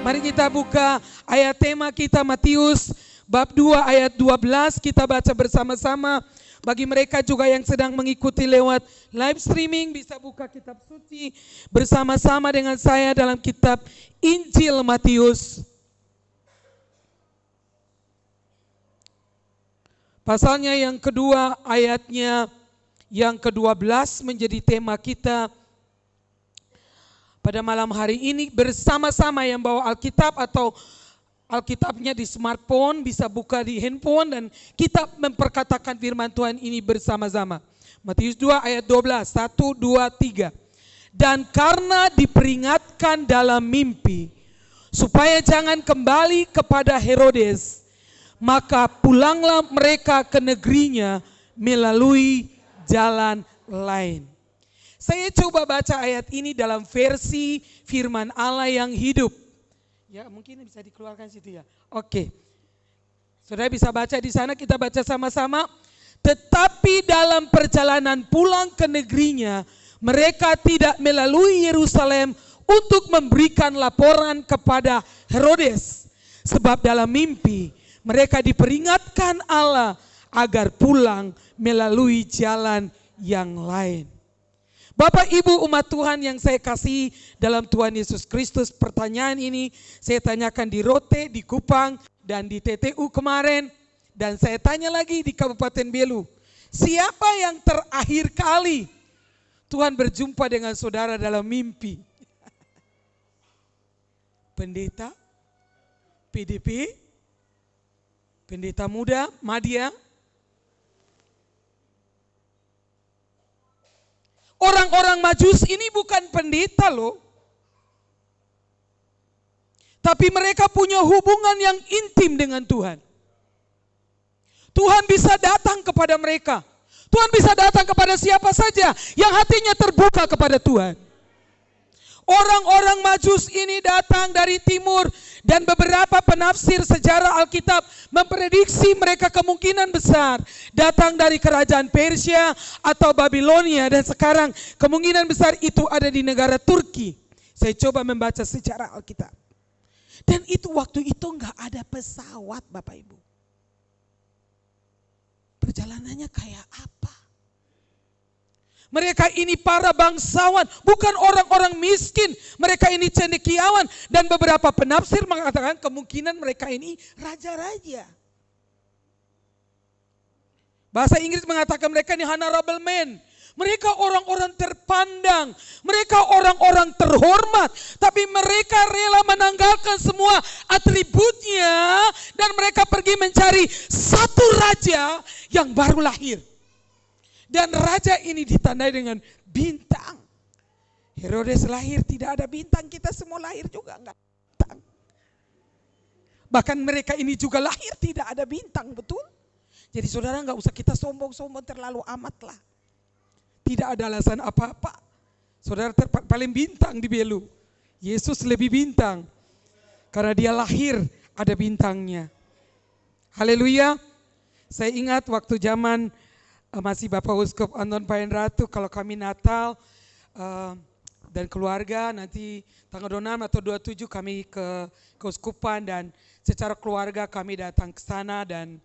Mari kita buka ayat tema kita Matius bab 2 ayat 12. Kita baca bersama-sama. Bagi mereka juga yang sedang mengikuti lewat live streaming, bisa buka kitab suci bersama-sama dengan saya dalam kitab Injil Matius. Pasalnya yang kedua, ayatnya yang ke-12 menjadi tema kita pada malam hari ini. Bersama-sama yang bawa Alkitab atau Alkitabnya di smartphone, bisa buka di handphone dan kita memperkatakan firman Tuhan ini bersama-sama. Matius 2 ayat 12, 1, 2, 3. Dan karena diperingatkan dalam mimpi, supaya jangan kembali kepada Herodes, maka pulanglah mereka ke negerinya melalui jalan lain. Saya coba baca ayat ini dalam versi firman Allah yang hidup. Ya, mungkin bisa dikeluarkan situ ya. Oke. Saudara bisa baca di sana, kita baca sama-sama. Tetapi dalam perjalanan pulang ke negerinya, mereka tidak melalui Yerusalem untuk memberikan laporan kepada Herodes. Sebab dalam mimpi mereka diperingatkan Allah agar pulang melalui jalan yang lain. Bapak Ibu umat Tuhan yang saya kasih dalam Tuhan Yesus Kristus, pertanyaan ini saya tanyakan di Rote, di Kupang, dan di TTU kemarin. Dan saya tanya lagi di Kabupaten Belu. Siapa yang terakhir kali Tuhan berjumpa dengan saudara dalam mimpi? Pendeta? PDP? Pendeta muda? Madya? Orang-orang Majus ini bukan pendeta loh. Tapi mereka punya hubungan yang intim dengan Tuhan. Tuhan bisa datang kepada mereka. Tuhan bisa datang kepada siapa saja yang hatinya terbuka kepada Tuhan. Orang-orang Majus ini datang dari timur dan beberapa penafsir sejarah Alkitab memprediksi mereka kemungkinan besar datang dari kerajaan Persia atau Babilonia, dan sekarang kemungkinan besar itu ada di negara Turki. Saya coba membaca sejarah Alkitab. Dan itu waktu itu enggak ada pesawat Bapak Ibu. Perjalanannya kayak apa? Mereka ini para bangsawan, bukan orang-orang miskin. Mereka ini cendekiawan, dan beberapa penafsir mengatakan kemungkinan mereka ini raja-raja. Bahasa Inggris mengatakan mereka ini honorable men. Mereka orang-orang terpandang, mereka orang-orang terhormat, tapi mereka rela menanggalkan semua atributnya dan mereka pergi mencari satu raja yang baru lahir. Dan raja ini ditandai dengan bintang. Herodes lahir tidak ada bintang, kita semua lahir juga enggak ada bintang. Bahkan mereka ini juga lahir tidak ada bintang, betul? Jadi saudara enggak usah kita sombong-sombong terlalu amat lah. Tidak ada alasan apa-apa. Saudara paling bintang di Belu. Yesus lebih bintang. Karena dia lahir ada bintangnya. Haleluya. Saya ingat waktu zaman masih Bapak Uskup Anton Payan Ratu, kalau kami Natal dan keluarga nanti tanggal 26 atau 27 kami ke Uskupan, dan secara keluarga kami datang ke sana, dan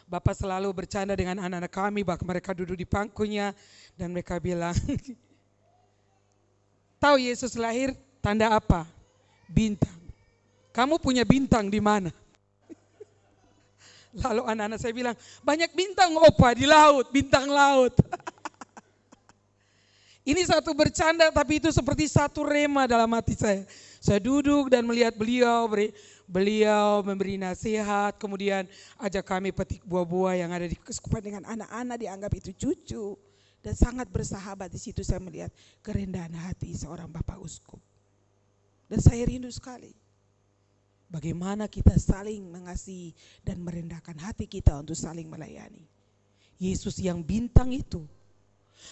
Bapak selalu bercanda dengan anak-anak kami, bahkan mereka duduk di pangkunya dan mereka bilang, tahu Yesus lahir tanda apa? Bintang. Kamu punya bintang di mana? Lalu anak-anak saya bilang, banyak bintang opa di laut, bintang laut. Ini satu bercanda, tapi itu seperti satu rema dalam hati saya. Saya duduk dan melihat beliau memberi nasihat, kemudian ajak kami petik buah-buah yang ada di keuskupan dengan anak-anak, dianggap itu cucu. Dan sangat bersahabat. Di situ saya melihat kerendahan hati seorang Bapak Uskup. Dan saya rindu sekali. Bagaimana kita saling mengasihi dan merendahkan hati kita untuk saling melayani. Yesus yang bintang itu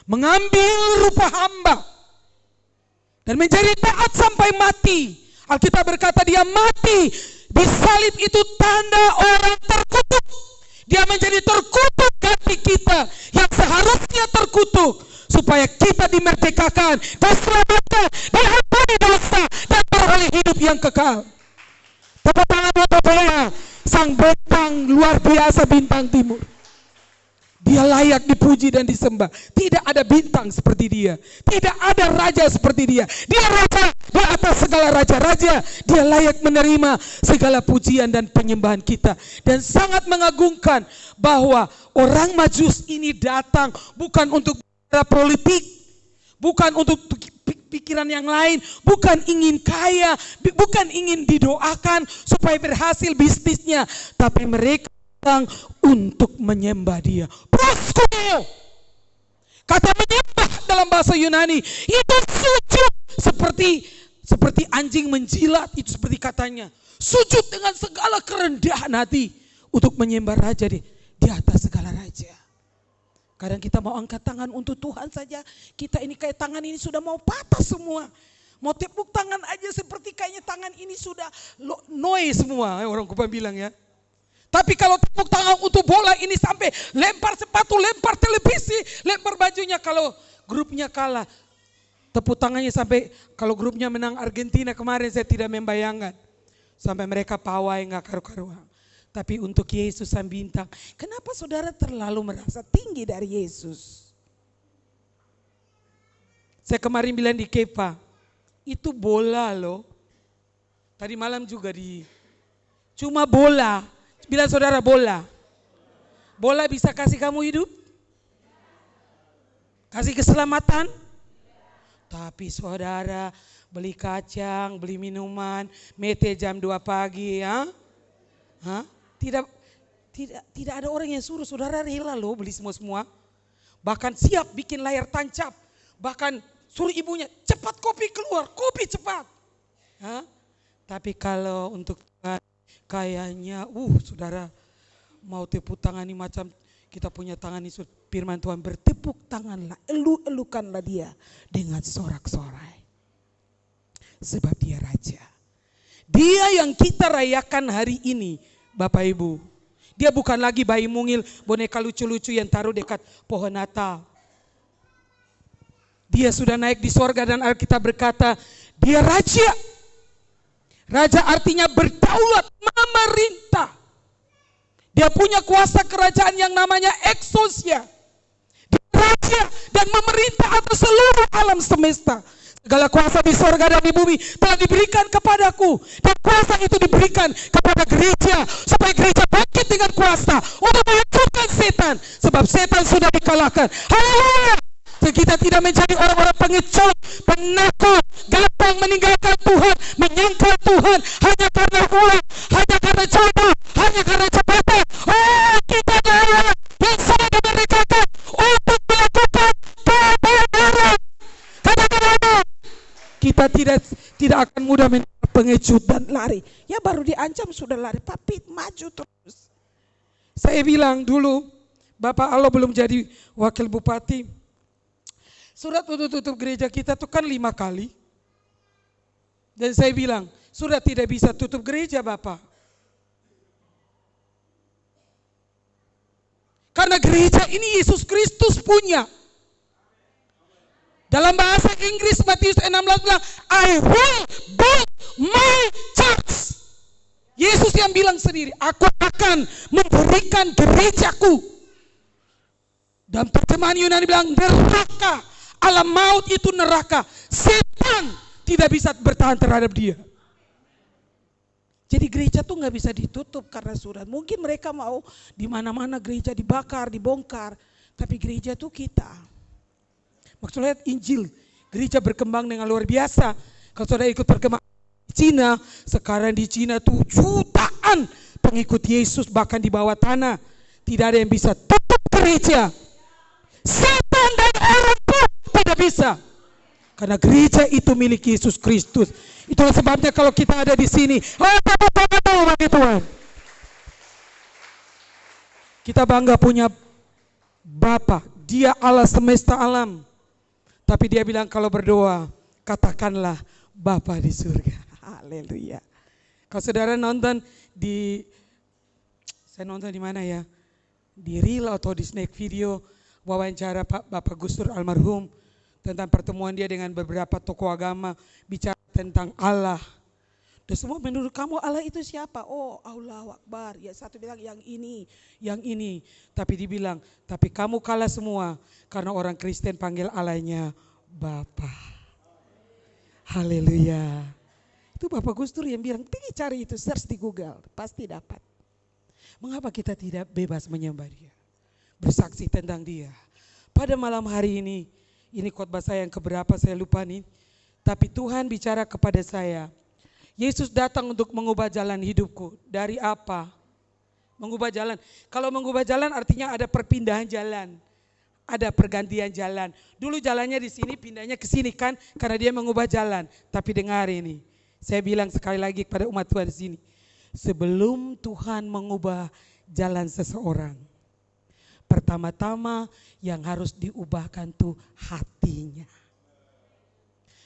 mengambil rupa hamba dan menjadi taat sampai mati. Alkitab berkata dia mati di salib, itu tanda orang terkutuk. Dia menjadi terkutuk hati kita yang seharusnya terkutuk, supaya kita dimerdekakan dan selamatkan, diampuni dosa dan memperoleh hidup yang kekal. Tepuk tangan buat Bapak, sang bintang luar biasa, bintang timur. Dia layak dipuji dan disembah. Tidak ada bintang seperti dia. Tidak ada raja seperti dia. Dia raja di atas segala raja-raja. Dia layak menerima segala pujian dan penyembahan kita. Dan sangat mengagumkan bahwa orang Majus ini datang bukan untuk politik, bukan untuk pikiran yang lain, bukan ingin kaya, bukan ingin didoakan supaya berhasil bisnisnya, tapi mereka datang untuk menyembah dia. Proskuneo. Kata menyembah dalam bahasa Yunani itu sujud, seperti anjing menjilat, itu seperti katanya. Sujud dengan segala kerendahan hati untuk menyembah raja di atas segala raja. Kadang kita mau angkat tangan untuk Tuhan saja, kita ini kayak tangan ini sudah mau patah semua. Mau tepuk tangan aja seperti kayaknya tangan ini sudah noe semua, orang Kupang bilang ya. Tapi kalau tepuk tangan untuk bola ini sampai lempar sepatu, lempar televisi, lempar bajunya, kalau grupnya kalah. Tepuk tangannya sampai kalau grupnya menang Argentina kemarin, saya tidak membayangkan. Sampai mereka pawai gak karu-karuan. Tapi untuk Yesus sang bintang, kenapa saudara terlalu merasa tinggi dari Yesus? Saya kemarin bilang di Kepa, itu bola loh. Tadi malam juga cuma bola. Bilang saudara, bola. Bola bisa kasih kamu hidup? Kasih keselamatan? Tapi saudara beli kacang, beli minuman, mete jam 2 pagi ya? Hah? Tidak ada orang yang suruh, saudara rela loh beli semua. Bahkan siap bikin layar tancap. Bahkan suruh ibunya, cepat kopi keluar, kopi cepat. Hah? Tapi kalau untuk Tuhan, kayaknya, saudara mau tepuk tangan ini macam kita punya tangan ini, firman Tuhan, bertepuk tanganlah, elu-elukanlah dia dengan sorak-sorai. Sebab dia raja. Dia yang kita rayakan hari ini, Bapak Ibu. Dia bukan lagi bayi mungil, boneka lucu-lucu yang taruh dekat pohon Natal. Dia sudah naik di sorga dan Alkitab berkata, dia raja. Raja artinya berdaulat, memerintah. Dia punya kuasa kerajaan yang namanya exousia. Dia raja dan memerintah atas seluruh alam semesta. Segala kuasa di sorga dan di bumi telah diberikan kepadaku. Dan kuasa itu diberikan kepada gereja. Supaya gereja bangkit dengan kuasa untuk menghancurkan setan. Sebab setan sudah dikalahkan. Haleluya. Kita tidak menjadi orang-orang pengecut, penakut, gampang meninggalkan Tuhan, menyangkal Tuhan hanya karena uang, hanya karena jodoh, hanya karena jabatan. Kita adalah yang sangat memerdekakan untuk melakukan kebenaran. Katakan, kita tidak akan mudah menjadi pengecut dan lari. Ya baru diancam sudah lari, tapi maju terus. Saya bilang dulu, Bapak Allah belum jadi wakil bupati. Surat untuk tutup gereja kita itu kan 5 kali. Dan saya bilang, sudah tidak bisa tutup gereja Bapak. Karena gereja ini Yesus Kristus punya. Dalam bahasa Inggris Matius 16 bilang, I will build my church. Yesus yang bilang sendiri, aku akan memberikan gerejaku. Dan terjemahan Yunani bilang, neraka. Alam maut itu neraka. Setan tidak bisa bertahan terhadap dia. Jadi gereja tuh nggak bisa ditutup karena surat. Mungkin mereka mau di mana-mana gereja dibakar, dibongkar. Tapi gereja tuh kita. Maksudnya Injil. Gereja berkembang dengan luar biasa. Kalau saudara ikut perkembangan di Cina. Sekarang di Cina tuh jutaan pengikut Yesus bahkan di bawah tanah. Tidak ada yang bisa tutup gereja. Setan dan orang pun tidak bisa. Karena gereja itu milik Yesus Kristus. Itulah sebabnya kalau kita ada di sini, tepuk tangan bagi Tuhan. Kita bangga punya Bapa, dia Allah semesta alam. Tapi dia bilang kalau berdoa, katakanlah Bapa di surga. Haleluya. Kalau saudara nonton saya nonton di mana ya? Di Reel atau di Snack Video, wawancara Bapak Gus Dur almarhum tentang pertemuan dia dengan beberapa tokoh agama bicara tentang Allah. Dan semua menurut kamu Allah itu siapa? Oh, Allahu Akbar. Ya satu bilang yang ini, yang ini. Tapi dibilang, tapi kamu kalah semua karena orang Kristen panggil Allahnya Bapa. Haleluya. Itu Bapak Gus Dur yang bilang, pergi cari itu, search di Google, pasti dapat. Mengapa kita tidak bebas menyembah Dia? Bersaksi tentang Dia. Pada malam hari ini khotbah saya yang keberapa saya lupa nih. Tapi Tuhan bicara kepada saya, Yesus datang untuk mengubah jalan hidupku. Dari apa? Mengubah jalan. Kalau mengubah jalan artinya ada perpindahan jalan. Ada pergantian jalan. Dulu jalannya di sini, pindahnya ke sini kan, karena Dia mengubah jalan. Tapi dengar ini, saya bilang sekali lagi kepada umat Tuhan di sini. Sebelum Tuhan mengubah jalan seseorang, pertama-tama yang harus diubahkan tuh hatinya.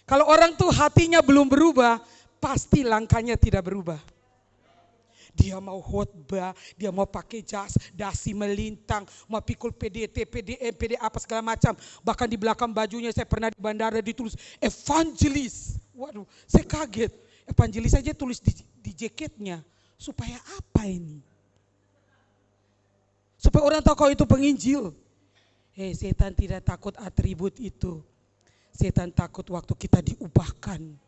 Kalau orang tuh hatinya belum berubah, pasti langkahnya tidak berubah. Dia mau khotbah, dia mau pakai jas, dasi melintang, mau pikul PDT, PDM, PD apa segala macam. Bahkan di belakang bajunya saya pernah di bandara ditulis evangelis. Waduh, saya kaget. Evangelis aja tulis di jaketnya. Supaya apa ini? Supaya orang tahu kau itu penginjil. Setan tidak takut atribut itu. Setan takut waktu kita diubahkan.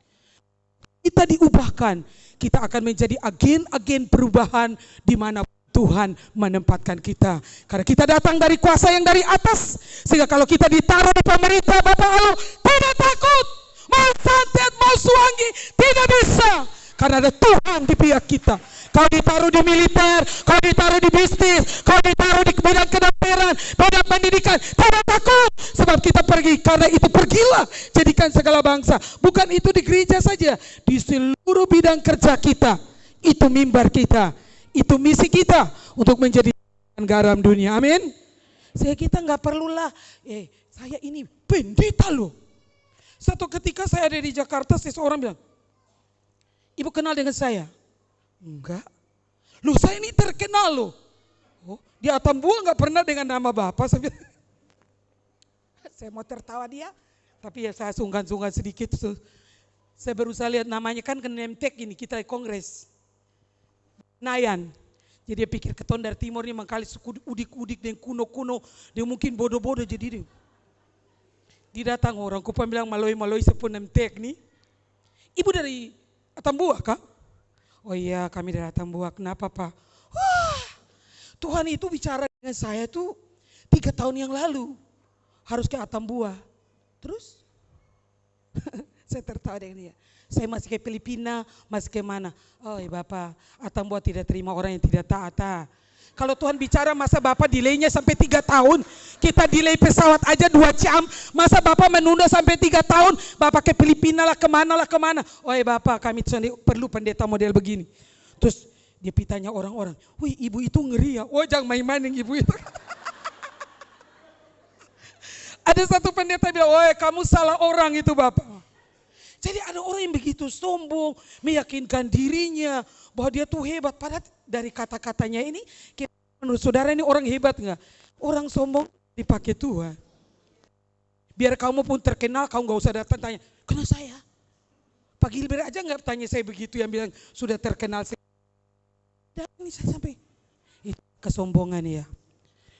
Kita diubahkan, kita akan menjadi agen-agen perubahan di mana Tuhan menempatkan kita. Karena kita datang dari kuasa yang dari atas. Sehingga kalau kita ditaruh di pemerintah, Bapak Allah tidak takut. Mau santet, mau suangi, tidak bisa. Karena ada Tuhan di pihak kita. Kau ditaruh di militer, kau ditaruh di bisnis, kau ditaruh di bidang kedokteran, bidang pendidikan, tidak takut. Sebab kita pergi, karena itu pergilah, jadikan segala bangsa. Bukan itu di gereja saja, di seluruh bidang kerja kita. Itu mimbar kita, itu misi kita untuk menjadi garam dunia, amin. Saya kita nggak perlulah, saya ini pendeta loh. Satu ketika saya ada di Jakarta, seseorang bilang, ibu kenal dengan saya? Enggak. Loh saya ini terkenal loh. Oh, di Atambua enggak pernah dengan nama Bapak. Saya mau tertawa dia, tapi ya saya sungkan-sungkan sedikit. Saya berusaha lihat namanya kan ke Nemtek ini, kita kongres. Nayan. Jadi dia pikir keton dari timur ini mengkali suku udik-udik dan kuno-kuno. Dia mungkin bodoh-bodoh jadi dia. Dia datang orang, kupang bilang maloi-maloi sepun Nemtek nih. Ibu dari Atambua kah? Oh iya kami dari Atambua, kenapa Pak? Wah, Tuhan itu bicara dengan saya tuh 3 tahun yang lalu. Harus ke Atambua. Terus? Saya tertawa dengan dia. Saya masih ke Filipina, masih ke mana? Oh iya Bapak, Atambua tidak terima orang yang tidak taat. Kalau Tuhan bicara masa Bapak delaynya sampai 3 tahun. Kita delay pesawat aja 2 jam. Masa Bapak menunda sampai 3 tahun. Bapak ke Filipina lah kemana. Oh Bapak kami perlu pendeta model begini. Terus dia pitanya orang-orang. Wih ibu itu ngeri ya. Oh jangan main-main yang ibu itu. Ada satu pendeta bilang, oh kamu salah orang itu Bapak. Jadi ada orang yang begitu sombong, meyakinkan dirinya bahwa dia tuh hebat. Padahal dari kata-katanya ini, menurut saudara ini orang hebat enggak? Orang sombong dipakai Tuhan. Biar kamu pun terkenal, kamu gak usah datang tanya, kenal saya? Pak Gilbert aja gak tanya saya begitu yang bilang sudah terkenal. Dan ini saya sampai, itu kesombongan ya.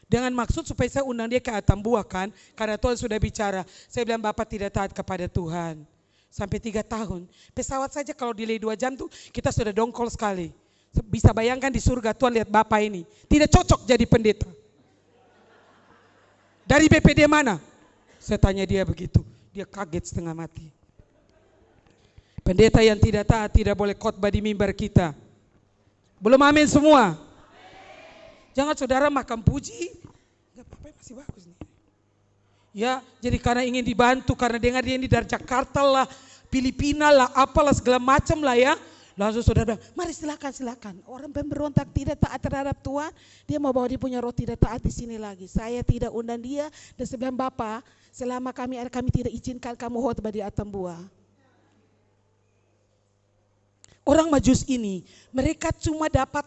Dengan maksud supaya saya undang dia ke Atambua kan, karena Tuhan sudah bicara. Saya bilang Bapak tidak taat kepada Tuhan. Sampai 3 tahun. Pesawat saja kalau delay 2 jam tuh kita sudah dongkol sekali. Bisa bayangkan di surga Tuhan lihat Bapak ini. Tidak cocok jadi pendeta. Dari BPD mana? Saya tanya dia begitu. Dia kaget setengah mati. Pendeta yang tidak taat tidak boleh khotbah di mimbar kita. Belum amin semua? Jangan saudara makan puji. Enggak apa-apa masih bagus nih. Ya, jadi karena ingin dibantu, karena dengar dia ini dari Jakarta lah, Filipina lah, apalah segala macam lah ya. Langsung saudara, mari silakan. Orang pemberontak tidak taat terhadap Tuhan, dia mau bawa dia punya roh tidak taat di sini lagi. Saya tidak undang dia dan saya bilang Bapak, selama kami tidak izinkan kamu khotbah di Atambua. Orang Majus ini, mereka cuma dapat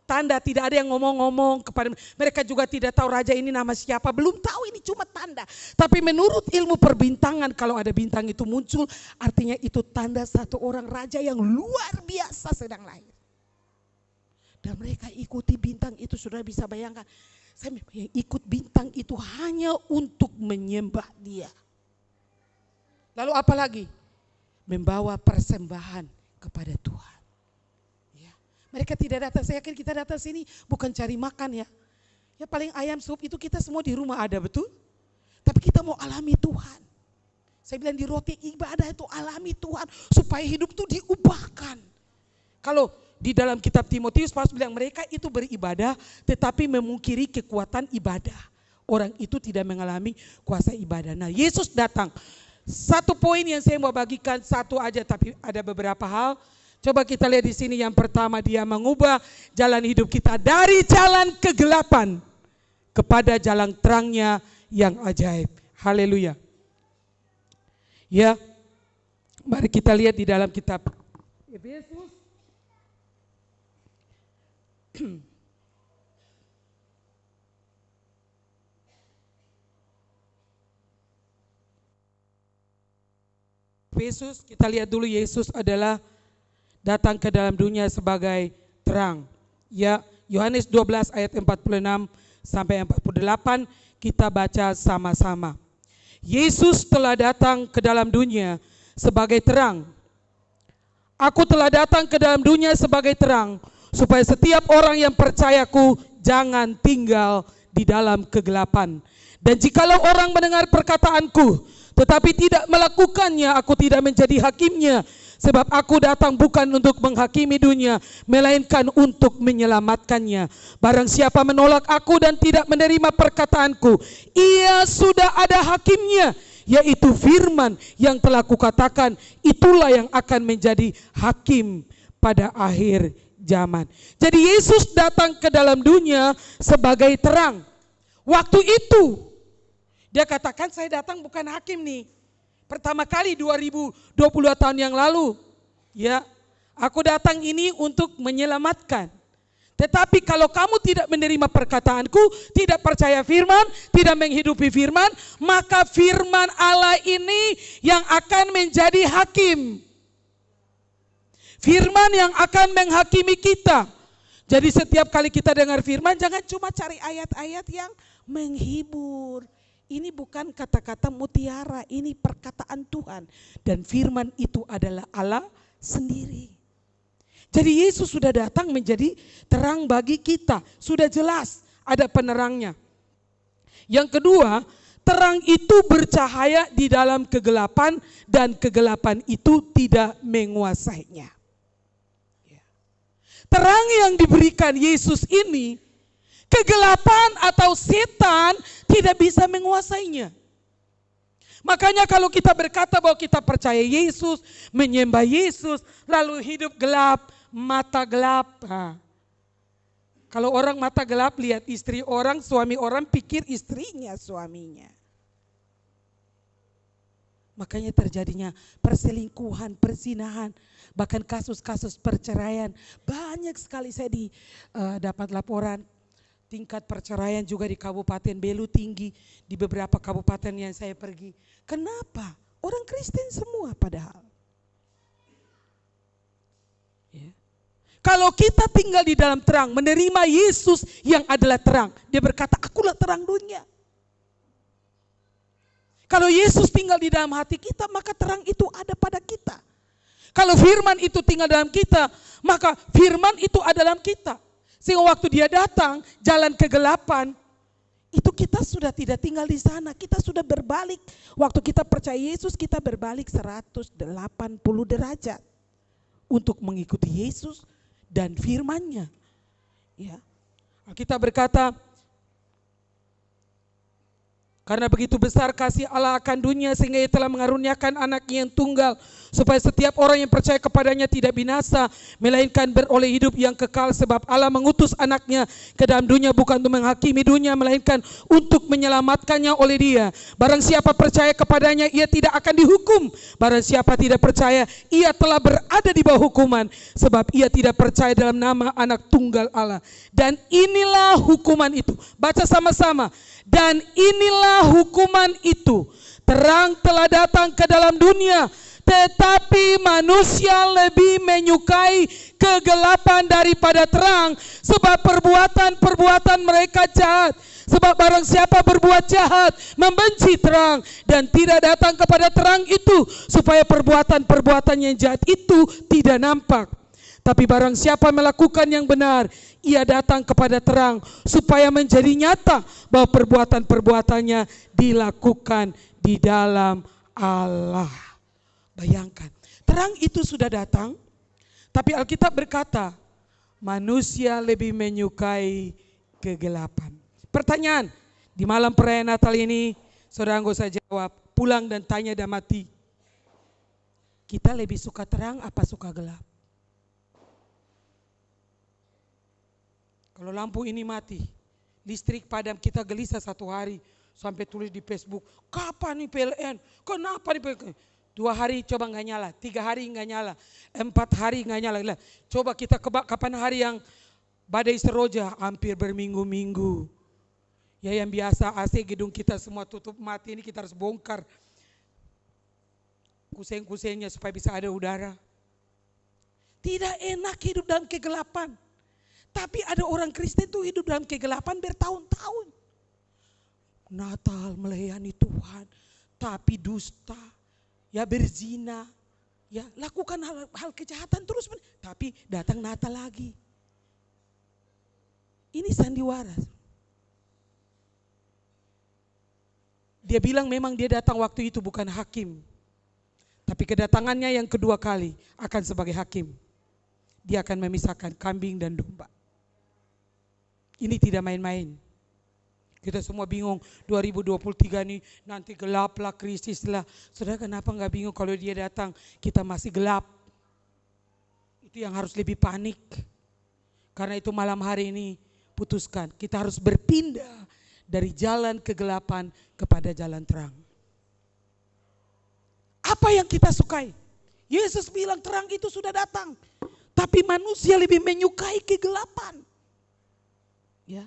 tanda, tidak ada yang ngomong-ngomong kepada mereka, juga tidak tahu raja ini nama siapa, belum tahu, ini cuma tanda. Tapi menurut ilmu perbintangan, kalau ada bintang itu muncul, artinya itu tanda satu orang raja yang luar biasa sedang lahir. Dan mereka ikuti bintang itu, sudah bisa bayangkan. Saya ikut bintang itu hanya untuk menyembah dia. Lalu apa lagi? Membawa persembahan kepada Tuhan. Ya. Mereka tidak datang, saya yakin kita datang sini bukan cari makan ya. Ya paling ayam sup itu kita semua di rumah ada, betul? Tapi kita mau alami Tuhan. Saya bilang di roti ibadah itu alami Tuhan supaya hidup itu diubahkan. Kalau di dalam kitab Timotius Paulus bilang mereka itu beribadah tetapi memungkiri kekuatan ibadah. Orang itu tidak mengalami kuasa ibadah. Nah, Yesus datang. Satu poin yang saya mau bagikan, satu aja tapi ada beberapa hal. Coba kita lihat di sini, yang pertama dia mengubah jalan hidup kita dari jalan kegelapan kepada jalan terangnya yang ajaib. Haleluya. Ya, mari kita lihat di dalam kitab Efesus. Yesus, kita lihat dulu, Yesus adalah datang ke dalam dunia sebagai terang. Ya, Yohanes 12 ayat 46 sampai 48 kita baca sama-sama. Yesus telah datang ke dalam dunia sebagai terang. Aku telah datang ke dalam dunia sebagai terang, supaya setiap orang yang percayaku jangan tinggal di dalam kegelapan. Dan jikalau orang mendengar perkataanku tetapi tidak melakukannya, aku tidak menjadi hakimnya. Sebab aku datang bukan untuk menghakimi dunia, melainkan untuk menyelamatkannya. Barang siapa menolak aku dan tidak menerima perkataanku, ia sudah ada hakimnya, yaitu firman yang telah kukatakan. Itulah yang akan menjadi hakim pada akhir zaman. Jadi Yesus datang ke dalam dunia sebagai terang. Waktu itu dia katakan, saya datang bukan hakim nih. Pertama kali 2022 tahun yang lalu. Ya, aku datang ini untuk menyelamatkan. Tetapi kalau kamu tidak menerima perkataanku, tidak percaya firman, tidak menghidupi firman, maka firman Allah ini yang akan menjadi hakim. Firman yang akan menghakimi kita. Jadi setiap kali kita dengar firman, jangan cuma cari ayat-ayat yang menghibur. Ini bukan kata-kata mutiara, ini perkataan Tuhan. Dan firman itu adalah Allah sendiri. Jadi Yesus sudah datang menjadi terang bagi kita. Sudah jelas ada penerangnya. Yang kedua, terang itu bercahaya di dalam kegelapan dan kegelapan itu tidak menguasainya. Terang yang diberikan Yesus ini, kegelapan atau setan tidak bisa menguasainya. Makanya kalau kita berkata bahwa kita percaya Yesus, menyembah Yesus, lalu hidup gelap, mata gelap. Nah, kalau orang mata gelap lihat istri orang, suami orang, pikir istrinya suaminya. Makanya terjadinya perselingkuhan, perzinahan, bahkan kasus-kasus perceraian. Banyak sekali saya dapat laporan. Tingkat perceraian juga di Kabupaten Belu tinggi, di beberapa kabupaten yang saya pergi. Kenapa? Orang Kristen semua padahal. Ya. Kalau kita tinggal di dalam terang, menerima Yesus yang adalah terang. Dia berkata, akulah terang dunia. Kalau Yesus tinggal di dalam hati kita, maka terang itu ada pada kita. Kalau firman itu tinggal dalam kita, maka firman itu ada dalam kita. Sehingga waktu dia datang, jalan kegelapan, itu kita sudah tidak tinggal di sana. Kita sudah berbalik. Waktu kita percaya Yesus, kita berbalik 180 derajat. Untuk mengikuti Yesus dan firman-Nya. Ya. Kita berkata, Karena begitu besar kasih Allah akan dunia sehingga Ia telah mengaruniakan anaknya yang tunggal, supaya setiap orang yang percaya kepadanya tidak binasa, melainkan beroleh hidup yang kekal. Sebab Allah mengutus anaknya ke dalam dunia bukan untuk menghakimi dunia, melainkan untuk menyelamatkannya oleh Dia. Barang siapa percaya kepadanya, ia tidak akan dihukum. Barang siapa tidak percaya, ia telah berada di bawah hukuman, sebab ia tidak percaya dalam nama anak tunggal Allah. Dan inilah hukuman itu. Baca sama-sama. Dan inilah hukuman itu, terang telah datang ke dalam dunia, tetapi manusia lebih menyukai kegelapan daripada terang, sebab perbuatan mereka jahat. Sebab barang siapa berbuat jahat, membenci terang dan tidak datang kepada terang itu, supaya perbuatan yang jahat itu tidak nampak. Tapi barang siapa melakukan yang benar, ia datang kepada terang, supaya menjadi nyata bahwa perbuatan-perbuatannya dilakukan di dalam Allah. Bayangkan, terang itu sudah datang, tapi Alkitab berkata, manusia lebih menyukai kegelapan. Pertanyaan, di malam perayaan Natal ini, saudara nggak usah jawab, pulang dan tanya dan mati. Kita lebih suka terang apa suka gelap? Kalau lampu ini mati, listrik padam, kita gelisah 1 hari. Sampai tulis di Facebook, kapan nih PLN? Kenapa nih PLN? 2 hari coba nggak nyala, 3 hari nggak nyala, 4 hari nggak nyala. Coba kita kapan hari yang badai seroja, hampir berminggu-minggu. Ya yang biasa AC gedung kita semua tutup mati, ini kita harus bongkar kuseng-kusengnya supaya bisa ada udara. Tidak enak hidup dalam kegelapan. Tapi ada orang Kristen tuh hidup dalam kegelapan bertahun-tahun. Natal melayani Tuhan, tapi dusta, ya berzina, ya lakukan hal kejahatan terus, tapi datang Natal lagi. Ini sandiwara. Dia bilang memang dia datang waktu itu bukan hakim, tapi kedatangannya yang kedua kali akan sebagai hakim. Dia akan memisahkan kambing dan domba. Ini tidak main-main. Kita semua bingung 2023 nih nanti gelap lah, krisis lah. Saudara kenapa nggak bingung kalau dia datang kita masih gelap? Itu yang harus lebih panik. Karena itu malam hari ini putuskan kita harus berpindah dari jalan kegelapan kepada jalan terang. Apa yang kita sukai? Yesus bilang terang itu sudah datang. Tapi manusia lebih menyukai kegelapan. Ya.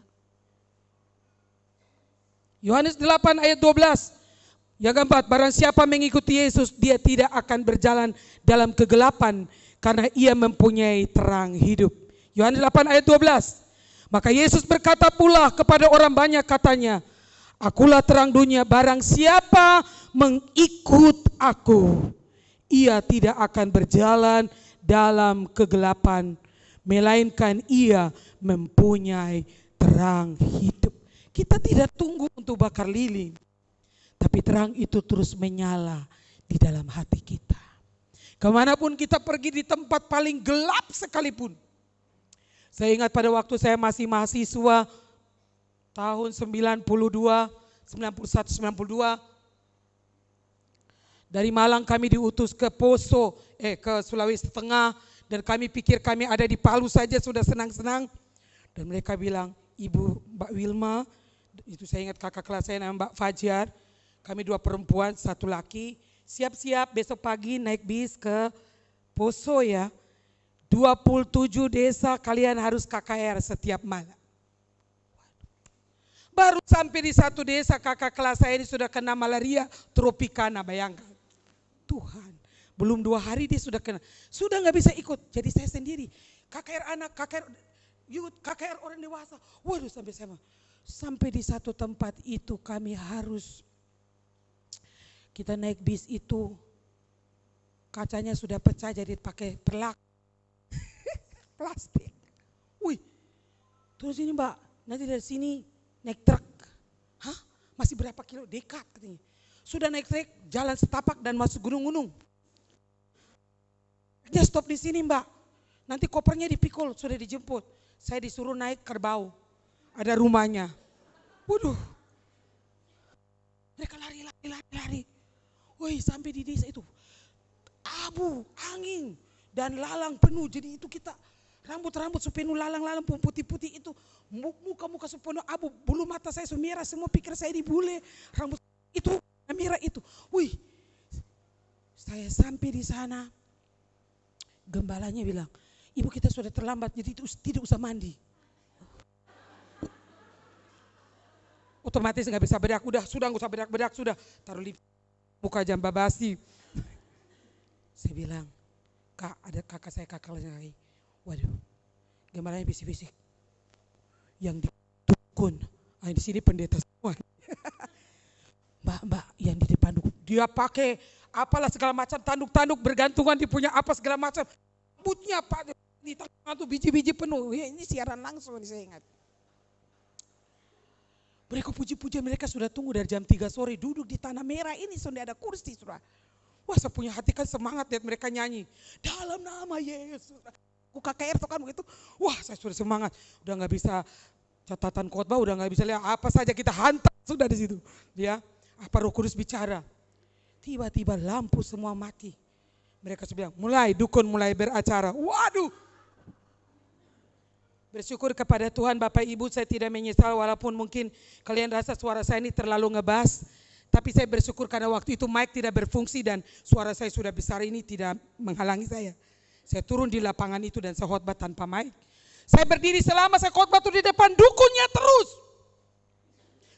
Yohanes 8 ayat 12. Yang keempat, barang siapa mengikuti Yesus, dia tidak akan berjalan dalam kegelapan karena ia mempunyai terang hidup. Yohanes 8 ayat 12. Maka Yesus berkata pula kepada orang banyak katanya, akulah terang dunia, barang siapa mengikut aku, ia tidak akan berjalan dalam kegelapan, melainkan ia mempunyai terang hidup. Kita tidak tunggu untuk bakar lilin, tapi terang itu terus menyala di dalam hati kita. Kemanapun kita pergi di tempat paling gelap sekalipun. Saya ingat pada waktu saya masih mahasiswa tahun 91, 92. Dari Malang kami diutus ke Poso, ke Sulawesi Tengah. Dan kami pikir kami ada di Palu saja sudah senang-senang. Dan mereka bilang, Ibu Mbak Wilma, itu saya ingat kakak kelas saya namanya Mbak Fajar. Kami 2 perempuan, 1 laki. Siap-siap besok pagi naik bis ke Poso ya. 27 desa kalian harus KKR setiap malam. Baru sampai di 1 desa kakak kelas saya ini sudah kena malaria tropicana, bayangkan. Tuhan, belum 2 hari dia sudah kena. Sudah gak bisa ikut, jadi saya sendiri. KKR anak, KKR youth, KKR orang dewasa. Waduh sampai di 1 tempat itu kami harus, kita naik bis itu kacanya sudah pecah jadi pakai pelak plastik. Wih, terus ini Mbak, nanti dari sini naik truk. Hah? Masih berapa kilo? Dekat katanya. Sudah naik truk, jalan setapak dan masuk gunung-gunung. Dia stop di sini Mbak. Nanti kopernya dipikul, sudah dijemput. Saya disuruh naik kerbau. Ada rumahnya. Waduh. Woi, sampai di desa itu abu, angin dan lalang penuh. Jadi itu kita rambut-rambut sepenuh lalang-lalang putih-putih itu, muka-muka sepenuh abu, bulu mata saya merah, semua pikir saya dibule, rambut itu merah itu. Wih, saya sampai di sana, gembalanya bilang, ibu kita sudah terlambat, jadi itu tidak usah mandi. Otomatis nggak bisa bedak, sudah nggak usah bedak, sudah taruh lip muka jam babasi. Saya bilang, Kak, ada kakak saya, kakaknya lagi. Waduh, gembalanya bisik-bisik. Yang di dukun, di sini pendeta semua. Mbak, yang di depan dukun, dia pakai apalah segala macam, tanduk-tanduk bergantungan, dia punya apa segala macam. Rambutnya Pak, di tangan tuh biji-biji penuh. Ya, ini siaran langsung, saya ingat. Mereka puji-pujian, mereka sudah tunggu dari jam 3 sore duduk di tanah merah ini, sudah ada kursi sudah. Wah, saya punya hati kan semangat lihat mereka nyanyi. Dalam nama Yesus. Aku KKR tuh kan begitu. Wah, saya sudah semangat. Udah nggak bisa catatan khotbah, udah nggak bisa lihat apa saja kita hantam sudah di situ. Ya, apa Roh Kudus bicara. Tiba-tiba lampu semua mati. Mereka bilang, dukun mulai beracara. Waduh. Bersyukur kepada Tuhan Bapak Ibu, saya tidak menyesal walaupun mungkin kalian rasa suara saya ini terlalu ngebas. Tapi saya bersyukur karena waktu itu mic tidak berfungsi dan suara saya sudah besar ini tidak menghalangi saya. Saya turun di lapangan itu dan saya khotbah tanpa mic. Saya berdiri selama saya khotbah itu di depan dukunnya terus.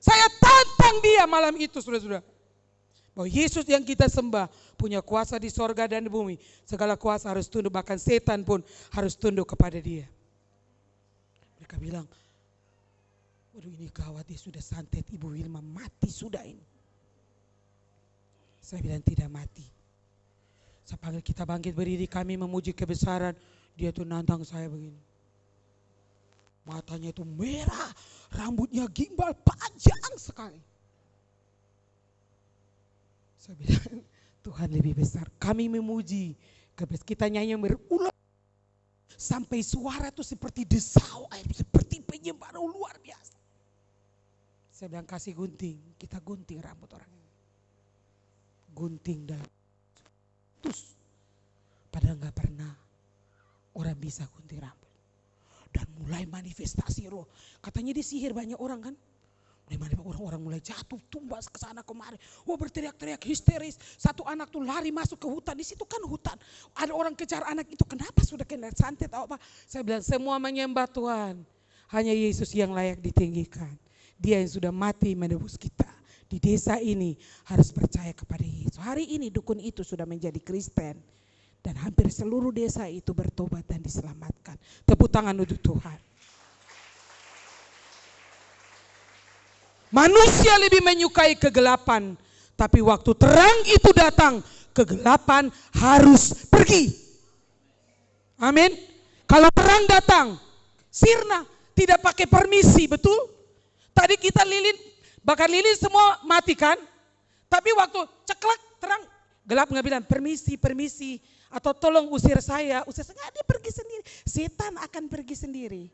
Saya tantang dia malam itu saudara-saudara. Bahwa Yesus yang kita sembah punya kuasa di sorga dan di bumi. Segala kuasa harus tunduk, bahkan setan pun harus tunduk kepada dia. Mereka bilang, waduh ini gawat, dia sudah santet, Ibu Wilma mati sudah ini. Saya bilang tidak mati. Saya panggil kita bangkit berdiri, kami memuji kebesaran. Dia tuh nantang saya begini. Matanya itu merah, rambutnya gimbal panjang sekali. Saya bilang Tuhan lebih besar. Kami memuji, kita nyanyi berulang. Sampai suara itu seperti desau air, seperti penyembaran luar biasa. Saya bilang kasih gunting, kita gunting rambut orang ini. Gunting dan terus. Padahal gak pernah orang bisa gunting rambut. Dan mulai manifestasi roh. Katanya disihir banyak orang kan. Orang-orang mulai jatuh, tumbas ke sana kemari. Wah, berteriak-teriak histeris. Satu anak tuh lari masuk ke hutan. Di situ kan hutan. Ada orang kejar anak itu. Kenapa sudah kena santet atau apa? Saya bilang semua menyembah Tuhan. Hanya Yesus yang layak ditinggikan. Dia yang sudah mati menebus kita. Di desa ini harus percaya kepada Yesus. Hari ini dukun itu sudah menjadi Kristen. Dan hampir seluruh desa itu bertobat dan diselamatkan. Tepuk tangan untuk Tuhan. Manusia lebih menyukai kegelapan, tapi waktu terang itu datang, kegelapan harus pergi. Amin. Kalau terang datang, sirna, tidak pakai permisi, betul? Tadi kita lilin, bakar lilin semua mati kan? Tapi waktu ceklek terang, gelap nggak bilang permisi, atau tolong usir saya, dia pergi sendiri. Setan akan pergi sendiri.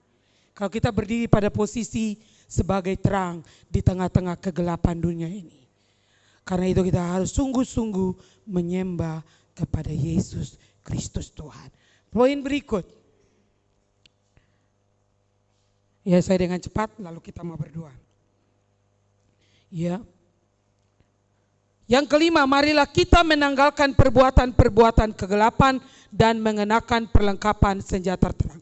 Kalau kita berdiri pada posisi sebagai terang di tengah-tengah kegelapan dunia ini. Karena itu kita harus sungguh-sungguh menyembah kepada Yesus Kristus Tuhan. Poin berikut. Ya, saya dengan cepat lalu kita mau berdoa. Ya. Yang kelima, marilah kita menanggalkan perbuatan-perbuatan kegelapan dan mengenakan perlengkapan senjata terang.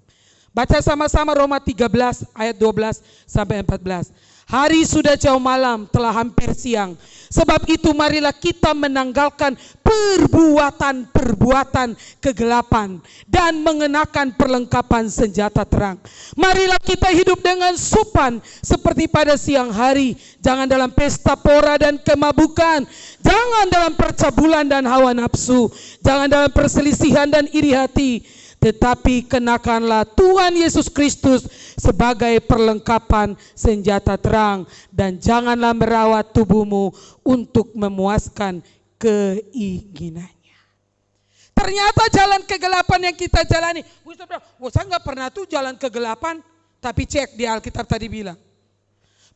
Baca sama-sama Roma 13 ayat 12 sampai 14. Hari sudah jauh malam, telah hampir siang. Sebab itu marilah kita menanggalkan perbuatan-perbuatan kegelapan dan mengenakan perlengkapan senjata terang. Marilah kita hidup dengan sopan seperti pada siang hari. Jangan dalam pesta pora dan kemabukan. Jangan dalam percabulan dan hawa nafsu. Jangan dalam perselisihan dan iri hati. Tetapi kenakanlah Tuhan Yesus Kristus sebagai perlengkapan senjata terang. Dan janganlah merawat tubuhmu untuk memuaskan keinginannya. Ternyata jalan kegelapan yang kita jalani. Saya nggak pernah tuh jalan kegelapan. Tapi cek di Alkitab tadi bilang.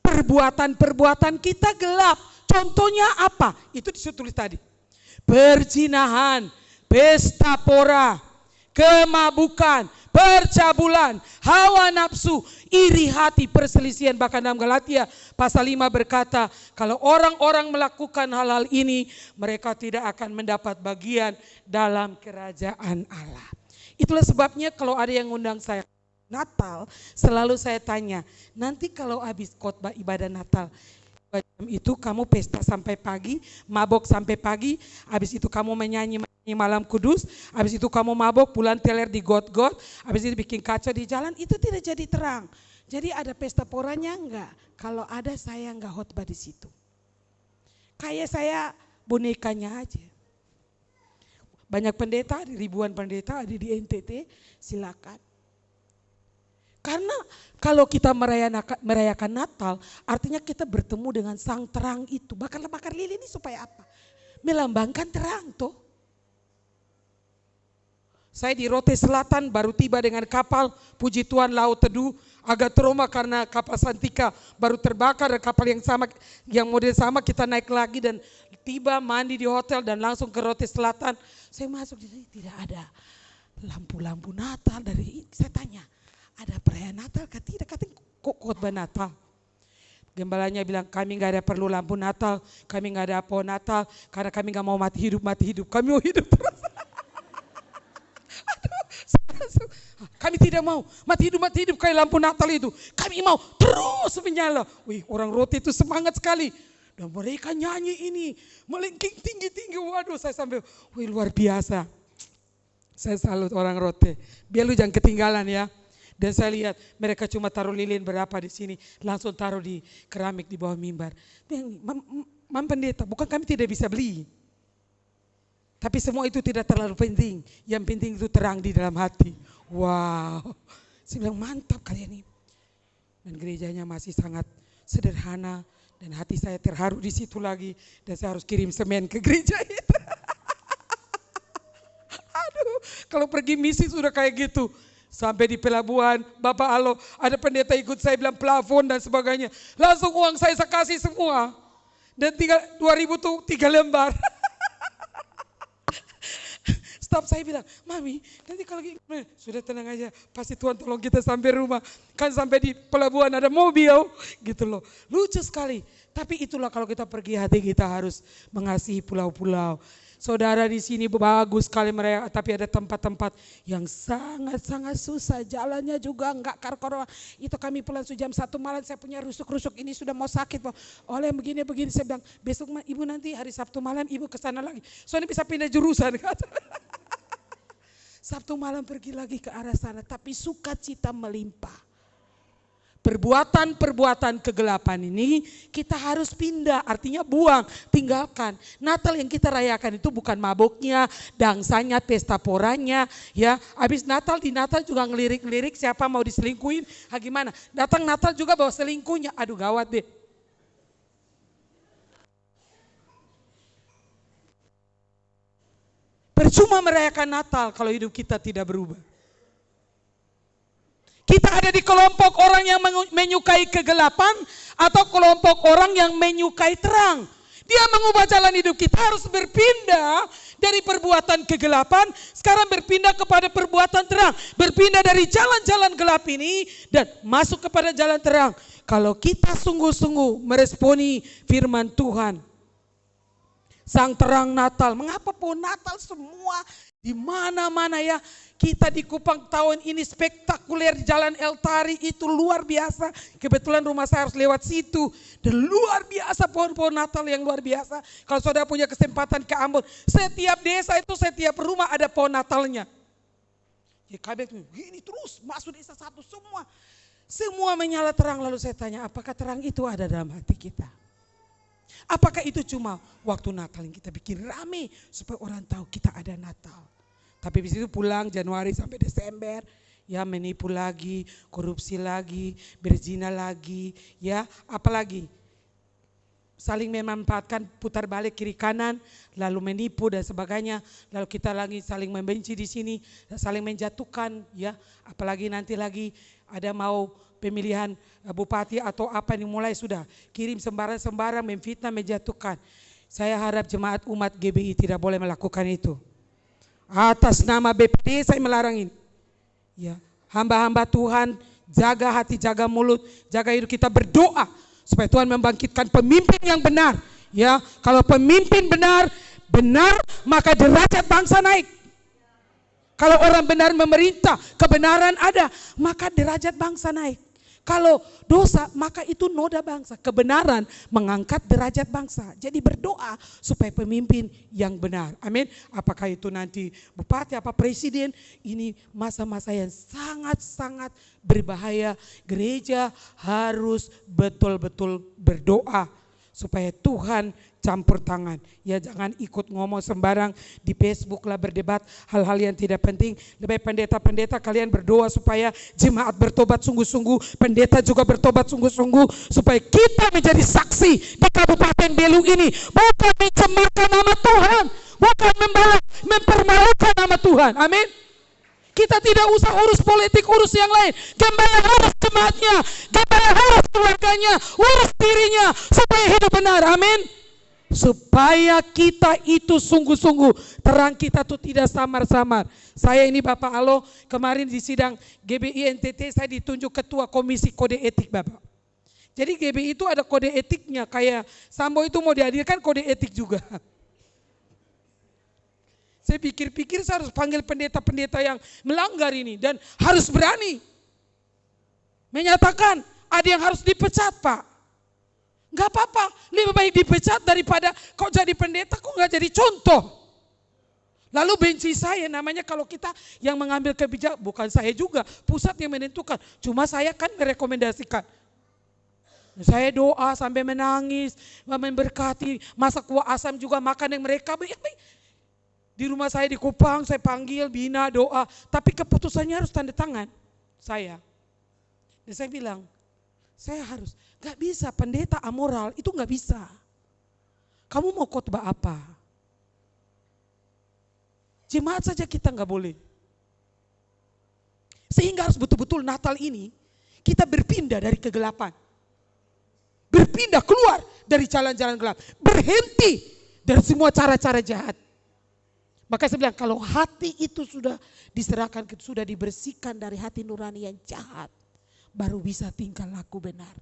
Perbuatan-perbuatan kita gelap. Contohnya apa? Itu ditulis tadi. perzinahan, pesta pora, kemabukan, percabulan, hawa nafsu, iri hati, perselisihan. Bahkan dalam Galatia pasal 5 berkata, kalau orang-orang melakukan hal-hal ini, mereka tidak akan mendapat bagian dalam kerajaan Allah. Itulah sebabnya kalau ada yang undang saya Natal, selalu saya tanya, nanti kalau habis khotbah ibadah Natal, itu kamu pesta sampai pagi, mabok sampai pagi, habis itu kamu menyanyi malam kudus, habis itu kamu mabok, pulang teler di got-got, habis itu bikin kacau di jalan, itu tidak jadi terang. Jadi ada pesta poranya enggak? Kalau ada saya enggak khotbah di situ. Kayak saya bonekanya aja. Banyak pendeta, ribuan pendeta ada di NTT, silakan. Karena kalau kita merayakan Natal, artinya kita bertemu dengan sang terang itu. Bakar lilin ini supaya apa? Melambangkan terang toh. Saya di Rote Selatan baru tiba dengan kapal, puji Tuhan Laut Teduh, agak trauma karena kapal Santika baru terbakar, dan kapal yang sama, yang model sama kita naik lagi dan tiba mandi di hotel dan langsung ke Rote Selatan. Saya masuk di sini tidak ada lampu-lampu Natal. Saya tanya, ada perayaan Natal? Tidak, katanya kok khotbah Natal. Gembalanya bilang kami gak ada perlu lampu Natal, kami gak ada pohon Natal, karena kami gak mau mati hidup, kami mau hidup terus. Aduh, kami tidak mau mati hidup kayak lampu Natal itu, kami mau terus menyala. Wih, orang Rote itu semangat sekali. Dan mereka nyanyi ini, melengking tinggi-tinggi, waduh saya sampai, wih luar biasa. Saya salut orang Rote, biar lu jangan ketinggalan ya. Dan saya lihat mereka cuma taruh lilin berapa di sini, langsung taruh di keramik di bawah mimbar. Mam pendeta, bukan kami tidak bisa beli. Tapi semua itu tidak terlalu penting. Yang penting itu terang di dalam hati. Wow, saya bilang mantap kalian ini. Dan gerejanya masih sangat sederhana. Dan hati saya terharu di situ lagi. Dan saya harus kirim semen ke gereja itu. Aduh, kalau pergi misi sudah kayak gitu. Sampai di pelabuhan, Bapak Alo, ada pendeta ikut saya bilang plafon dan sebagainya. Langsung uang saya kasih semua. Dan 2.000 tuh 3 lembar. Staf saya bilang, Mami nanti kalau gini, sudah tenang aja, pasti Tuhan tolong kita sampai rumah. Kan sampai di pelabuhan ada mobil, gitu loh. Lucu sekali, tapi itulah kalau kita pergi hati kita harus mengasihi pulau-pulau. Saudara di sini bagus sekali mereka, tapi ada tempat-tempat yang sangat-sangat susah, jalannya juga enggak karu-karuan. Itu kami pulang jam 1 malam, saya punya rusuk-rusuk ini sudah mau sakit. Oleh begini-begini, saya bilang besok ibu nanti hari Sabtu malam ibu ke sana lagi. Soalnya bisa pindah jurusan. Sabtu malam pergi lagi ke arah sana, tapi sukacita melimpah. Perbuatan-perbuatan kegelapan ini kita harus pindah, artinya buang, tinggalkan. Natal yang kita rayakan itu bukan maboknya, dangsanya, pesta poranya, ya. Habis Natal, di Natal juga ngelirik-lirik siapa mau diselingkuhin, gimana. Datang Natal juga bawa selingkuhnya, aduh gawat deh. Percuma merayakan Natal kalau hidup kita tidak berubah. Kita ada di kelompok orang yang menyukai kegelapan atau kelompok orang yang menyukai terang. Dia mengubah jalan hidup kita, harus berpindah dari perbuatan kegelapan, sekarang berpindah kepada perbuatan terang. Berpindah dari jalan-jalan gelap ini dan masuk kepada jalan terang. Kalau kita sungguh-sungguh meresponi firman Tuhan, sang terang Natal, mengapa pohon Natal semua di mana-mana ya. Kita di Kupang tahun ini spektakuler, jalan El Tari itu luar biasa. Kebetulan rumah saya harus lewat situ. Dan luar biasa pohon-pohon Natal yang luar biasa. Kalau saudara punya kesempatan ke Ambon, setiap desa itu setiap rumah ada pohon Natalnya. Ya kabel gini terus masuk desa satu semua menyala terang. Lalu saya tanya, apakah terang itu ada dalam hati kita? Apakah itu cuma waktu Natal yang kita bikin rame supaya orang tahu kita ada Natal? Tapi di situ pulang Januari sampai Desember, ya menipu lagi, korupsi lagi, berzina lagi, ya apalagi saling memanfaatkan, putar balik kiri kanan, lalu menipu dan sebagainya. Lalu kita lagi saling membenci di sini, saling menjatuhkan, ya apalagi nanti lagi ada mau pemilihan bupati atau apa yang mulai sudah kirim sembarang-sembarang, memfitnah, menjatuhkan. Saya harap jemaat umat GBI tidak boleh melakukan itu. Atas nama BPD saya melarang ini. Ya, hamba-hamba Tuhan, jaga hati, jaga mulut, jaga hidup kita, berdoa supaya Tuhan membangkitkan pemimpin yang benar. Ya, kalau pemimpin benar, maka derajat bangsa naik. Kalau orang benar memerintah, kebenaran ada, maka derajat bangsa naik. Kalau dosa, maka itu noda bangsa. Kebenaran mengangkat derajat bangsa. Jadi berdoa supaya pemimpin yang benar. Amin. Apakah itu nanti bupati, apa presiden. Ini masa-masa yang sangat-sangat berbahaya. Gereja harus betul-betul berdoa supaya Tuhan campur tangan. Ya, jangan ikut ngomong sembarang di Facebook lah, berdebat hal-hal yang tidak penting. Lebih pendeta-pendeta kalian berdoa supaya jemaat bertobat sungguh-sungguh, pendeta juga bertobat sungguh-sungguh, supaya kita menjadi saksi di Kabupaten Belu ini. Bukan mencemarkan nama Tuhan, bukan mempermalukan nama Tuhan. Amin. Kita tidak usah urus politik, urus yang lain. Gembala urus jemaatnya, gembala urus keluarganya, urus dirinya supaya hidup benar. Amin. Supaya kita itu sungguh-sungguh, terang kita tuh tidak samar-samar. Saya ini Bapak Alo, kemarin di sidang GBI NTT saya ditunjuk ketua komisi kode etik Bapak. Jadi GBI itu ada kode etiknya, kayak Sambo itu mau dihadirkan kode etik juga. Saya pikir-pikir saya harus panggil pendeta-pendeta yang melanggar ini dan harus berani menyatakan ada yang harus dipecat Pak. Gak apa-apa, lebih baik dipecat daripada kok jadi pendeta kok gak jadi contoh. Lalu benci saya, namanya kalau kita yang mengambil kebijakan, bukan saya juga, pusat yang menentukan. Cuma saya kan merekomendasikan. Saya doa sampai menangis, memberkati, masak kuah asam juga makan yang mereka baik-baik. Di rumah saya di Kupang, saya panggil, bina, doa. Tapi keputusannya harus tanda tangan saya. Dan saya bilang, saya harus, gak bisa pendeta amoral, itu gak bisa. Kamu mau khotbah apa? Jemaat saja kita gak boleh. Sehingga harus betul-betul Natal ini, kita berpindah dari kegelapan. Berpindah keluar dari jalan-jalan gelap. Berhenti dari semua cara-cara jahat. Maka saya bilang, kalau hati itu sudah diserahkan, sudah dibersihkan dari hati nurani yang jahat, baru bisa tinggal laku benar.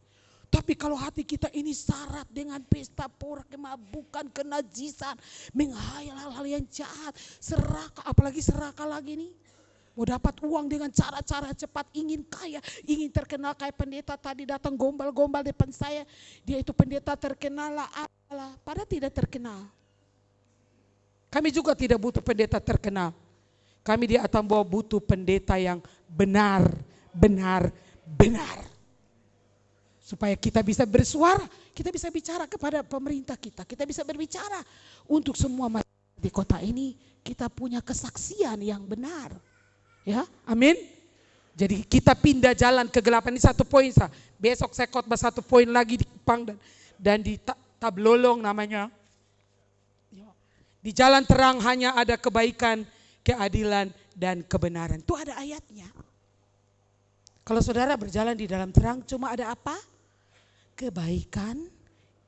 Tapi kalau hati kita ini syarat dengan pesta pora, kemabukan, kenajisan, menghayal hal-hal yang jahat, serakah, apalagi serakah lagi nih. Mau dapat uang dengan cara-cara cepat, ingin kaya, ingin terkenal kayak pendeta tadi datang gombal-gombal depan saya. Dia itu pendeta terkenal lah, apalah, padahal tidak terkenal. Kami juga tidak butuh pendeta terkenal. Kami di Atambua butuh pendeta yang benar. Supaya kita bisa bersuara, kita bisa bicara kepada pemerintah kita bisa berbicara untuk semua masyarakat di kota ini, kita punya kesaksian yang benar. Ya, amin. Jadi kita pindah jalan kegelapan, ini satu poin sah. Besok saya khotbah satu poin lagi di Kupang dan di Tablolong namanya. Di jalan terang hanya ada kebaikan, keadilan, dan kebenaran. Itu ada ayatnya. Kalau saudara berjalan di dalam terang cuma ada apa? Kebaikan,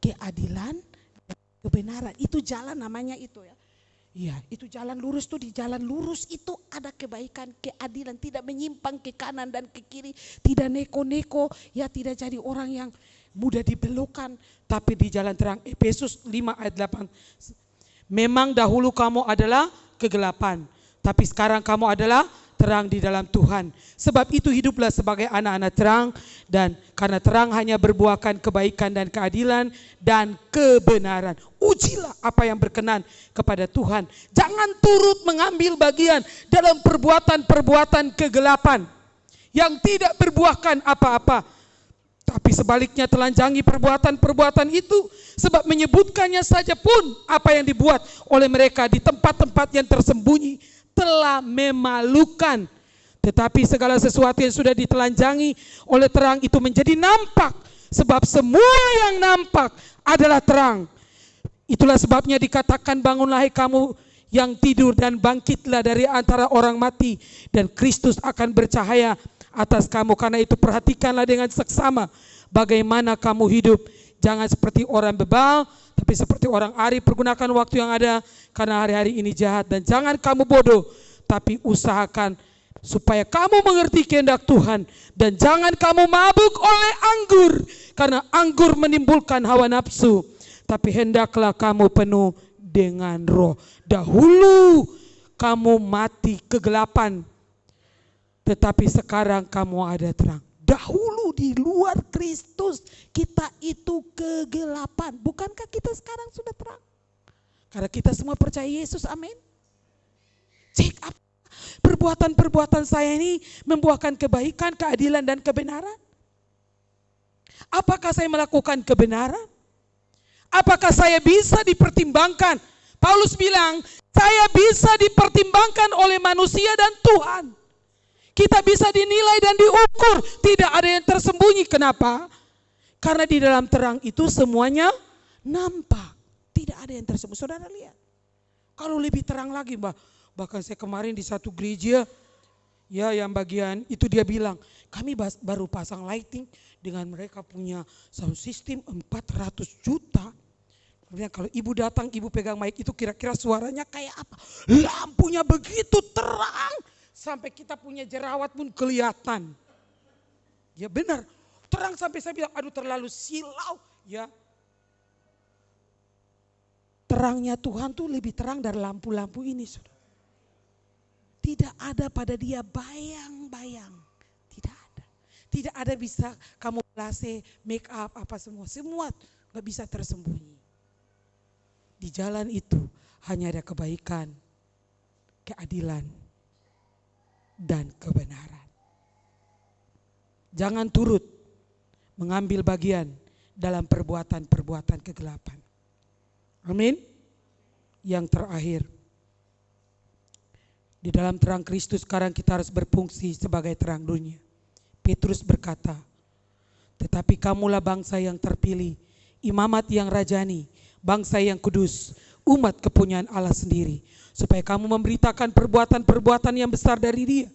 keadilan, dan kebenaran. Itu jalan namanya itu ya. Iya, itu jalan lurus tuh, di jalan lurus itu ada kebaikan, keadilan, tidak menyimpang ke kanan dan ke kiri, tidak neko-neko, ya tidak jadi orang yang mudah dibelokkan, tapi di jalan terang. Efesus 5 ayat 8. Memang dahulu kamu adalah kegelapan, tapi sekarang kamu adalah terang di dalam Tuhan. Sebab itu hiduplah sebagai anak-anak terang, dan karena terang hanya berbuahkan kebaikan dan keadilan dan kebenaran. Ujilah apa yang berkenan kepada Tuhan. Jangan turut mengambil bagian dalam perbuatan-perbuatan kegelapan yang tidak berbuahkan apa-apa. Tapi sebaliknya telanjangi perbuatan-perbuatan itu, sebab menyebutkannya saja pun apa yang dibuat oleh mereka di tempat-tempat yang tersembunyi telah memalukan. Tetapi segala sesuatu yang sudah ditelanjangi oleh terang itu menjadi nampak, sebab semua yang nampak adalah terang. Itulah sebabnya dikatakan, bangunlah hai kamu yang tidur dan bangkitlah dari antara orang mati, dan Kristus akan bercahaya atas kamu. Karena itu perhatikanlah dengan seksama bagaimana kamu hidup, Jangan seperti orang bebal, tapi seperti orang arif. Pergunakan waktu yang ada, karena hari-hari ini jahat. Dan jangan kamu bodoh, tapi usahakan supaya kamu mengerti kehendak Tuhan. Dan jangan kamu mabuk oleh anggur, karena anggur menimbulkan hawa nafsu. Tapi hendaklah kamu penuh dengan roh. Dahulu kamu mati kegelapan, tetapi sekarang kamu ada terang. Dahulu di luar Kristus kita itu kegelapan. Bukankah kita sekarang sudah terang? Karena kita semua percaya Yesus, amin. Cek apa perbuatan-perbuatan saya ini membuahkan kebaikan, keadilan dan kebenaran? Apakah saya melakukan kebenaran? Apakah saya bisa dipertimbangkan? Paulus bilang, saya bisa dipertimbangkan oleh manusia dan Tuhan. Kita bisa dinilai dan diukur. Tidak ada yang tersembunyi. Kenapa? Karena di dalam terang itu semuanya nampak. Tidak ada yang tersembunyi. Saudara lihat. Kalau lebih terang lagi, bahkan saya kemarin di satu gereja, ya yang bagian itu dia bilang, kami baru pasang lighting dengan mereka punya sound system 400 juta. Kemudian kalau ibu datang, ibu pegang mic itu kira-kira suaranya kayak apa? Lampunya begitu terang. Sampai kita punya jerawat pun kelihatan. Ya benar, terang sampai saya bilang, aduh terlalu silau. Ya, terangnya Tuhan tuh lebih terang dari lampu-lampu ini, saudara. Tidak ada pada dia bayang-bayang. Tidak ada. Tidak ada bisa kamu blase, make up, apa semua. Semua gak bisa tersembunyi. Di jalan itu hanya ada kebaikan, keadilan, dan kebenaran. Jangan turut mengambil bagian dalam perbuatan-perbuatan kegelapan. Amin. Yang terakhir, di dalam terang Kristus sekarang kita harus berfungsi sebagai terang dunia. Petrus berkata, tetapi kamulah bangsa yang terpilih, imamat yang rajani, bangsa yang kudus, umat kepunyaan Allah sendiri, supaya kamu memberitakan perbuatan-perbuatan yang besar dari Dia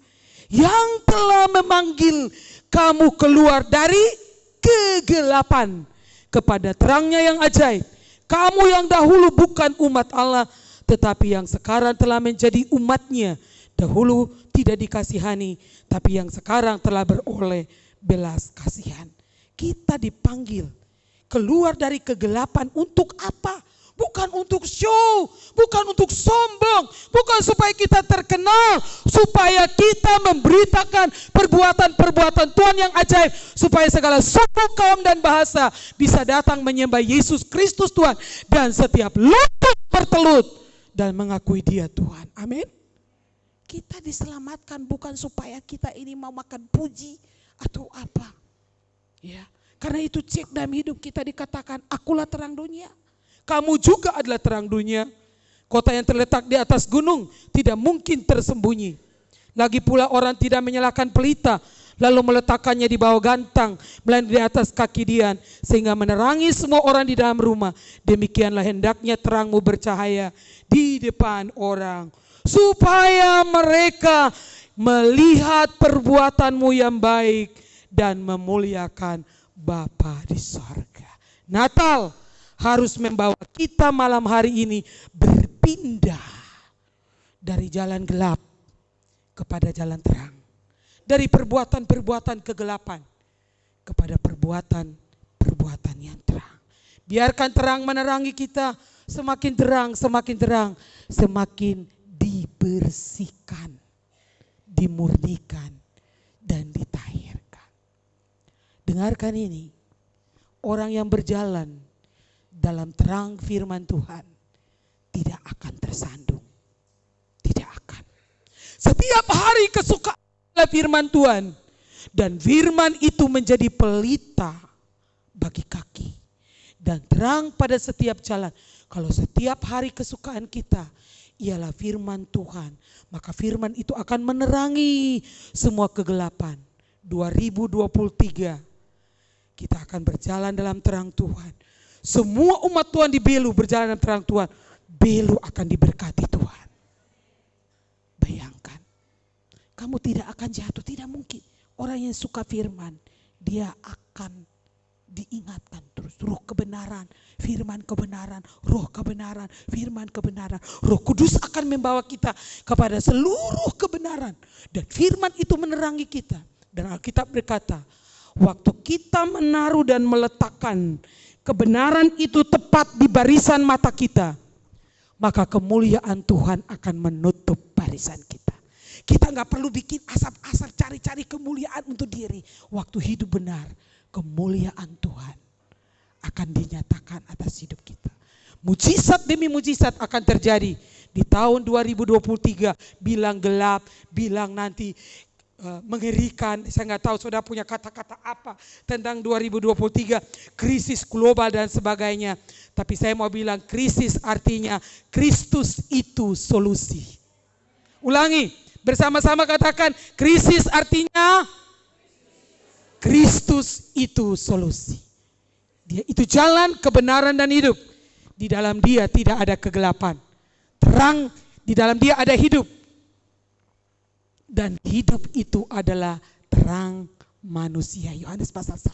yang telah memanggil kamu keluar dari kegelapan kepada terangnya yang ajaib. Kamu yang dahulu bukan umat Allah, tetapi yang sekarang telah menjadi umatnya. Dahulu tidak dikasihani, tapi yang sekarang telah beroleh belas kasihan. Kita dipanggil keluar dari kegelapan untuk apa? Bukan untuk show, bukan untuk sombong, bukan supaya kita terkenal, supaya kita memberitakan perbuatan-perbuatan Tuhan yang ajaib, supaya segala suku, kaum dan bahasa bisa datang menyembah Yesus Kristus Tuhan, dan setiap lutut bertelut dan mengakui Dia Tuhan. Amin. Kita diselamatkan bukan supaya kita ini mau makan puji atau apa. Ya, karena itu cek dalam hidup kita dikatakan, akulah terang dunia. Kamu juga adalah terang dunia. Kota yang terletak di atas gunung tidak mungkin tersembunyi. Lagi pula orang tidak menyalakan pelita lalu meletakkannya di bawah gantang, melainkan di atas kaki dian, sehingga menerangi semua orang di dalam rumah. Demikianlah hendaknya terangmu bercahaya di depan orang, supaya mereka melihat perbuatanmu yang baik dan memuliakan Bapa di sorga. Natal harus membawa kita malam hari ini berpindah dari jalan gelap kepada jalan terang. Dari perbuatan-perbuatan kegelapan kepada perbuatan-perbuatan yang terang. Biarkan terang menerangi kita, semakin terang, semakin dibersihkan, dimurnikan, dan ditahirkan. Dengarkan ini, orang yang berjalan dalam terang firman Tuhan tidak akan tersandung. Tidak akan. Setiap hari kesukaan firman Tuhan, dan firman itu menjadi pelita bagi kaki dan terang pada setiap jalan. Kalau setiap hari kesukaan kita ialah firman Tuhan, maka firman itu akan menerangi semua kegelapan. 2023 kita akan berjalan dalam terang Tuhan. Semua umat Tuhan di Belu berjalan dalam terang Tuhan. Belu akan diberkati Tuhan. Bayangkan, kamu tidak akan jatuh, tidak mungkin. Orang yang suka firman, dia akan diingatkan terus. Roh kebenaran, firman kebenaran, roh kebenaran, firman kebenaran. Roh Kudus akan membawa kita kepada seluruh kebenaran. Dan firman itu menerangi kita. Dan Alkitab berkata, waktu kita menaruh dan meletakkan kebenaran itu tepat di barisan mata kita, maka kemuliaan Tuhan akan menutup barisan kita. Kita nggak perlu bikin asap-asap cari-cari kemuliaan untuk diri. Waktu hidup benar, kemuliaan Tuhan akan dinyatakan atas hidup kita. Mujizat demi mujizat akan terjadi di tahun 2023. Bilang gelap, bilang nanti mengerikan. Saya nggak tahu saudara punya kata-kata apa tentang 2023, krisis global dan sebagainya. Tapi saya mau bilang krisis artinya Kristus itu solusi. Ulangi, bersama-sama katakan, krisis artinya Kristus itu solusi. Dia itu jalan, kebenaran dan hidup. Di dalam Dia tidak ada kegelapan. Terang, di dalam Dia ada hidup. Dan hidup itu adalah terang manusia. Yohanes pasal 1.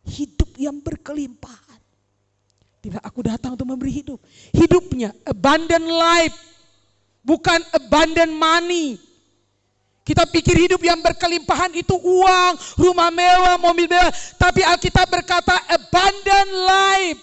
Hidup yang berkelimpahan. Tidak, aku datang untuk memberi hidup. Hidupnya abundant life. Bukan abundant money. Kita pikir hidup yang berkelimpahan itu uang, rumah mewah, mobil mewah. Tapi Alkitab berkata abundant life.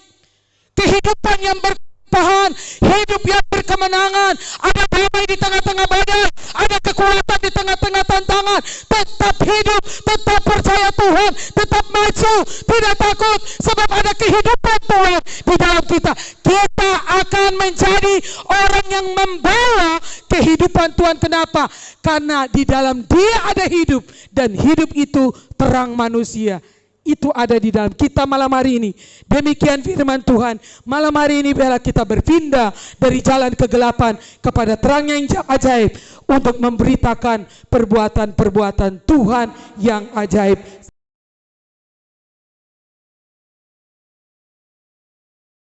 Kehidupan yang berkelimpahan. Hidup yang berkemenangan. Ada damai di tengah-tengah badai. Ada kekuatan di tengah-tengah tantangan. Tetap hidup, tetap percaya Tuhan, tetap maju, tidak takut. Sebab ada kehidupan Tuhan di dalam kita. Kita akan menjadi orang yang membawa kehidupan Tuhan. Kenapa? Karena di dalam Dia ada hidup. Dan hidup itu terang manusia. Itu ada di dalam kita malam hari ini. Demikian firman Tuhan. Malam hari ini biarlah kita berpindah dari jalan kegelapan kepada terang yang ajaib untuk memberitakan perbuatan-perbuatan Tuhan yang ajaib.